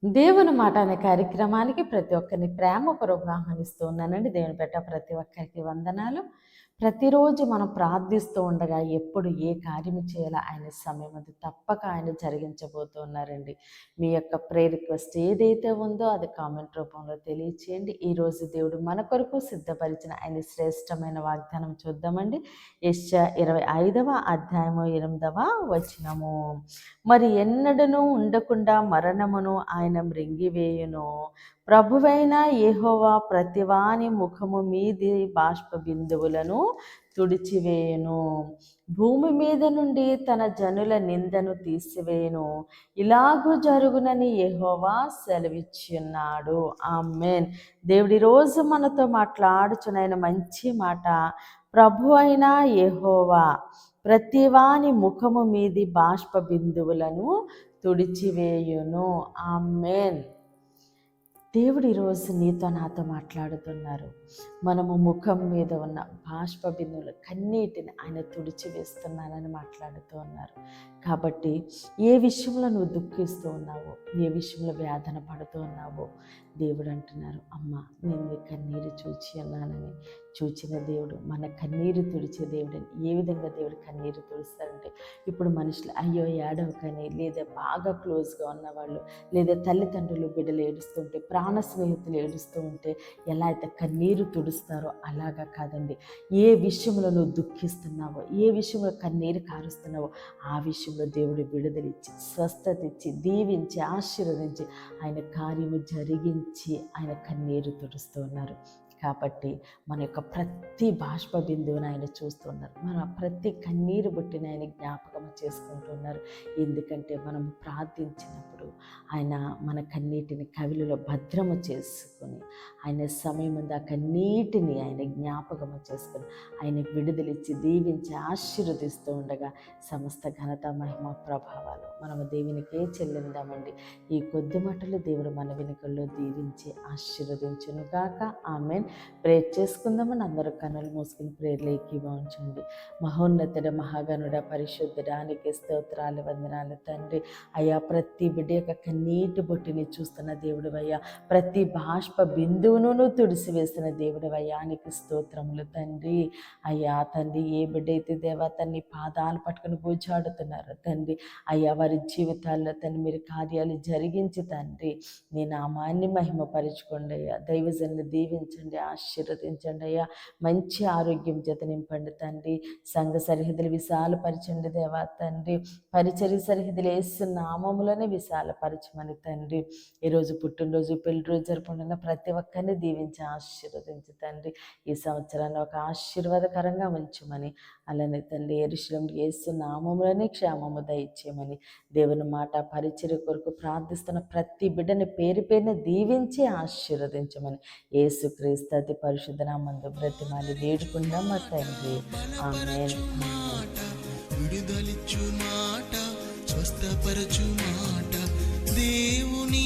దేవుని మాట అనే కార్యక్రమానికి ప్రతి ఒక్కరిని ప్రేమపూర్వకంగా ఆహ్వానిస్తూ ఉన్నానండి. దేవుని పెట్ట ప్రతి ఒక్కరికి వందనాలు. ప్రతిరోజు మనం ప్రార్థిస్తూ ఉండగా ఎప్పుడు ఏ కార్యము చేయాలో ఆయన సమయం అది తప్పక ఆయన జరిగించబోతూ ఉన్నారండి. మీ యొక్క ప్రేయర్ రిక్వెస్ట్ ఏదైతే ఉందో అది కామెంట్ రూపంలో తెలియచేయండి. ఈరోజు దేవుడు మన కొరకు సిద్ధపరిచిన ఆయన శ్రేష్టమైన వాగ్దానం చూద్దామండి. యెషయా 25వ అధ్యాయము 8వ వచనము. మరి ఎన్నడను ఉండకుండా మరణమును ఆయన మృంగివేయును. ప్రభువైన యెహోవా ప్రతివాని ముఖము మీది బాష్ప బిందువులను తుడిచివేయును. భూమి మీద నుండి తన జనుల నిందను తీసివేయును. ఇలాగూ జరుగునని యెహోవా సెలవిచ్చున్నాడు. ఆమేన్. దేవుడి రోజు మనతో మాట్లాడుచున్న మంచి మాట, ప్రభు అయిన యెహోవా ప్రతివాని ముఖము మీది బాష్ప బిందువులను తుడిచివేయును. ఆమేన్. దేవుడు ఈరోజు నీతో నాతో మాట్లాడుతున్నారు. మనము ముఖం మీద ఉన్న బాష్ప బిందువులు కన్నీటిని ఆయన తుడిచివేస్తున్నానని మాట్లాడుతూ ఉన్నారు. కాబట్టి ఏ విషయంలో నువ్వు దుఃఖిస్తూ ఉన్నావో, ఏ విషయంలో వేదన పడుతూ ఉన్నావో దేవుడు అంటున్నారు, అమ్మ నేను నీ కన్నీరు చూచి ఉన్నానని. చూచిన దేవుడు మన కన్నీరు తుడిచే దేవుడని. ఏ విధంగా దేవుడు కన్నీరు తుడుస్తారంటే, ఇప్పుడు మనుషులు అయ్యో ఏడవకని, లేదా బాగా క్లోజ్గా ఉన్నవాళ్ళు, లేదా తల్లిదండ్రులు బిడ్డలు ఏడుస్తుంటే, ప్రాణ స్నేహితులు ఏడుస్తూ ఉంటే ఎలా అయితే కన్నీరు తుడుస్తారో అలాగా కాదండి. ఏ విషయంలో నువ్వు దుఃఖిస్తున్నావో, ఏ విషయంలో కన్నీరు కారుస్తున్నావో ఆ విషయంలో దేవుడు విడుదలిచ్చి, స్వస్థత ఇచ్చి, దీవించి, ఆశీర్వదించి, ఆయన కార్యము జరిగించి ఆయన కన్నీరు తుడుస్తూ ఉన్నారు. కాబట్టి మన యొక్క ప్రతి బాష్ప బిందువుని ఆయన చూస్తున్నారు. మన ప్రతి కన్నీరు బుట్టిని ఆయన జ్ఞాపకం చేసుకుంటున్నారు. ఎందుకంటే మనం ప్రార్థించినప్పుడు ఆయన మన కన్నీటిని కవిలలో భద్రము చేసుకొని, ఆయన సమయం ముందు ఆ కన్నీటిని ఆయన జ్ఞాపకము చేసుకొని ఆయన విడుదలిచ్చి, దీవించి, ఆశీర్వదిస్తూ ఉండగా సమస్త ఘనత, మహిమ, ప్రభావాలు మనము దేవునికే చెల్లిందామండి. ఈ కొద్ది మాటలు దేవుడు మన వెనుకల్లో దీవించి ఆశీర్వదించునుగాక. ఆమేన్. ప్రేర్ చేసుకుందామని అందరూ కన్నులు మూసుకుని ప్రేర్లు ఏకీభవించండి. మహోన్నతుడ, మహాగణుడ, పరిశుద్ధుడానికి స్తోత్రాలు, వందనాలు తండ్రి. అయ్యా ప్రతి బిడ్డ యొక్క కన్నీటి బొట్టిని చూస్తున్న దేవుడు అయ్యా, ప్రతి బాష్ప బిందువును తుడిసివేసిన దేవుడు అయ్యా, నీకు స్తోత్రములు తండ్రి. అయ్యా తండ్రి, ఏ బిడ్డ అయితే దేవా తన్ని పాదాలు పట్టుకుని పూజాడుతున్నారు తండ్రి, అయ్యా వారి జీవితాల్లో తండ్రి మీరు కార్యాలు జరిగించి తండ్రి నీ నామాన్ని మహిమపరచుకోండి అయ్యా. దైవజనులు దీవించండి, ఆశీర్వదించండి అయ్యా. మంచి ఆరోగ్యం జత నింపండి తండ్రి. సంఘ సరిహద్దులు విశాలపరచండి దేవా తండ్రి. పరిచర్య సరిహద్దులు యేసు నామములోనే విశాలపరచమని తండ్రి. ఈరోజు పుట్టినరోజు, పెళ్లి రోజు జరుపుకుంటున్న ప్రతి ఒక్కరిని దీవించి ఆశీర్వదించి తండ్రి ఈ సంవత్సరాన్ని ఒక ఆశీర్వాదకరంగా ఉంచమని, అలానే తండ్రి యెరూషలేములో యేసు నామములోనే క్షేమము దయచేయమని, దేవుని మాట పరిచర్య కొరకు ప్రార్థిస్తున్న ప్రతి బిడ్డని పేరు పేరున దీవించి ఆశీర్వదించమని యేసుక్రీస్తు అతి పరిశుద్ధ నామమున బ్రతిమాలి వేడుకున్నాం మా తండ్రి. ఆమేన్. విడుదలిచ్చు మాట, స్వస్థపరచు మాట, దేవుని